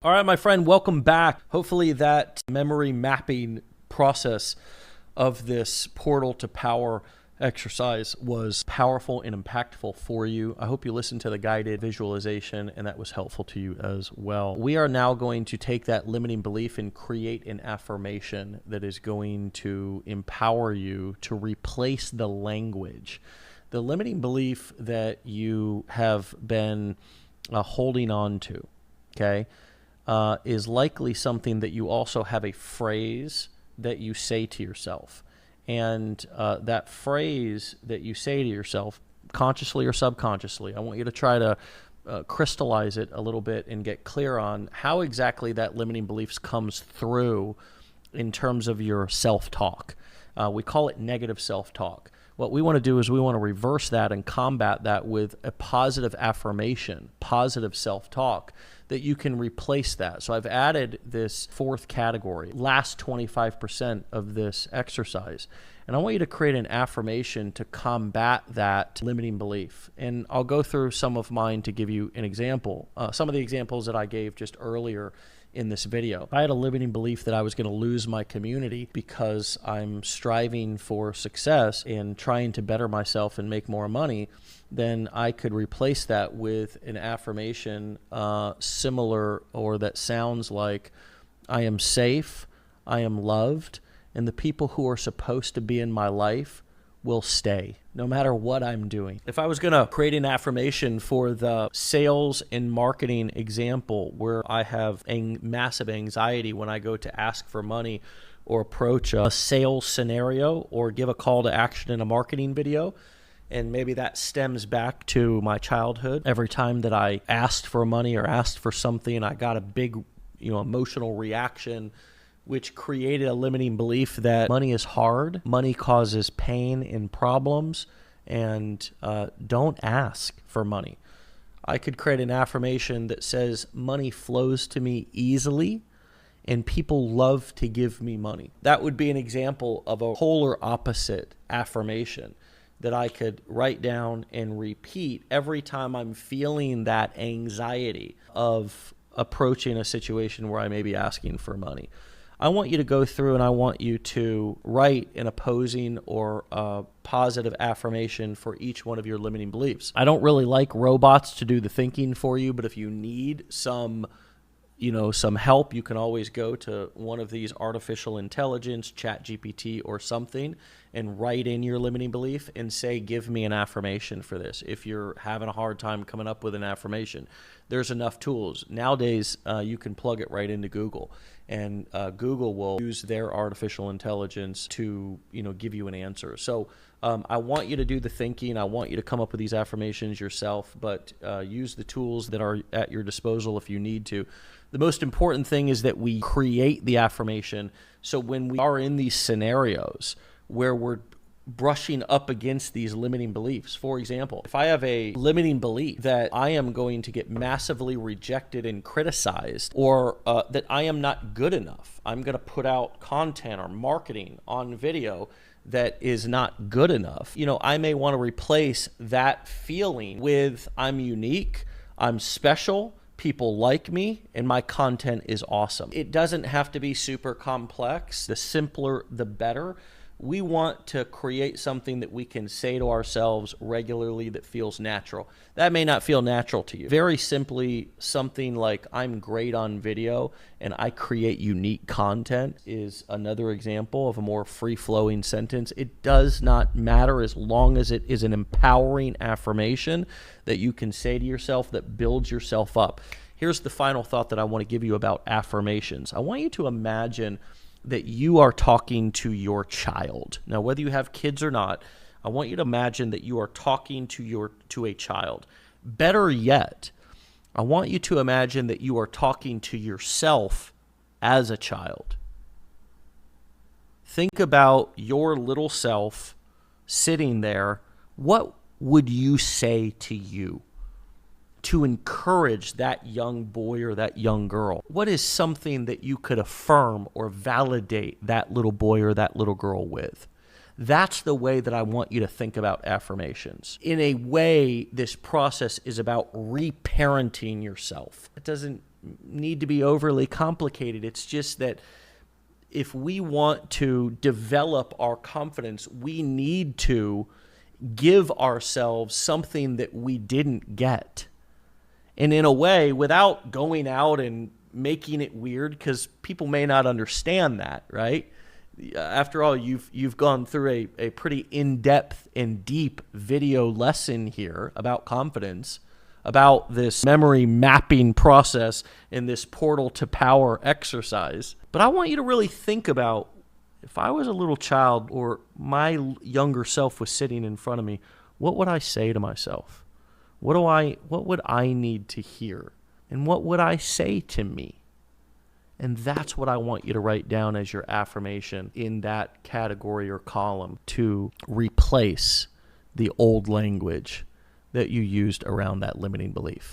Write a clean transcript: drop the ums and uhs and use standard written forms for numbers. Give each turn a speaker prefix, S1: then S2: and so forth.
S1: All right, my friend, welcome back. Hopefully that memory mapping process of this portal to power exercise was powerful and impactful for you. I hope you listened to the guided visualization and that was helpful to you as well. We are now going to take that limiting belief and create an affirmation that is going to empower you to replace the language. The limiting belief that you have been holding on to, okay, is likely something that you also have a phrase that you say to yourself. And that phrase that you say to yourself, consciously or subconsciously, I want you to try to crystallize it a little bit and get clear on how exactly that limiting beliefs comes through in terms of your self-talk. We call it negative self-talk. What we want to do is we want to reverse that and combat that with a positive affirmation, positive self-talk, that you can replace that. So I've added this fourth category, last 25% of this exercise. And I want you to create an affirmation to combat that limiting belief. And I'll go through some of mine to give you an example. Some of the examples that I gave just earlier in this video. I had a limiting belief that I was going to lose my community because I'm striving for success and trying to better myself and make more money. Then I could replace that with an affirmation similar or that sounds like I am safe, I am loved, and the people who are supposed to be in my life will stay no matter what I'm doing. If I was going to create an affirmation for the sales and marketing example where I have a massive anxiety when I go to ask for money or approach a sales scenario or give a call to action in a marketing video, and maybe that stems back to my childhood. Every time that I asked for money or asked for something, I got a big, emotional reaction, which created a limiting belief that money is hard, money causes pain and problems, and don't ask for money. I could create an affirmation that says money flows to me easily and people love to give me money. That would be an example of a polar opposite affirmation that I could write down and repeat every time I'm feeling that anxiety of approaching a situation where I may be asking for money. I want you to go through and I want you to write an opposing or a positive affirmation for each one of your limiting beliefs. I don't really like robots to do the thinking for you, but if you need some help, you can always go to one of these artificial intelligence, ChatGPT or something, and write in your limiting belief and say, give me an affirmation for this. If you're having a hard time coming up with an affirmation, there's enough tools. Nowadays, you can plug it right into Google, and Google will use their artificial intelligence to, give you an answer. So I want you to do the thinking. I want you to come up with these affirmations yourself, but use the tools that are at your disposal if you need to. The most important thing is that we create the affirmation. So when we are in these scenarios where we're brushing up against these limiting beliefs, for example, if I have a limiting belief that I am going to get massively rejected and criticized, or that I am not good enough, I'm going to put out content or marketing on video that is not good enough, I may want to replace that feeling with I'm unique, I'm special, people like me, and my content is awesome. It doesn't have to be super complex. The simpler, the better. We want to create something that we can say to ourselves regularly that feels natural. That may not feel natural to you. Very simply, something like I'm great on video and I create unique content is another example of a more free-flowing sentence. It does not matter as long as it is an empowering affirmation that you can say to yourself that builds yourself up. Here's the final thought that I want to give you about affirmations. I want you to imagine that you are talking to your child. Now, whether you have kids or not, I want you to imagine that you are talking to a child. Better yet, I want you to imagine that you are talking to yourself as a child. Think about your little self sitting there. What would you say to you to encourage that young boy or that young girl? What is something that you could affirm or validate that little boy or that little girl with? That's the way that I want you to think about affirmations. In a way, this process is about reparenting yourself. It doesn't need to be overly complicated. It's just that if we want to develop our confidence, we need to give ourselves something that we didn't get. And in a way, without going out and making it weird, because people may not understand that, right? After all, you've gone through a pretty in-depth and deep video lesson here about confidence, about this memory mapping process and this portal to power exercise. But I want you to really think about, if I was a little child or my younger self was sitting in front of me, what would I say to myself? What would I need to hear? And what would I say to me? And that's what I want you to write down as your affirmation in that category or column to replace the old language that you used around that limiting belief.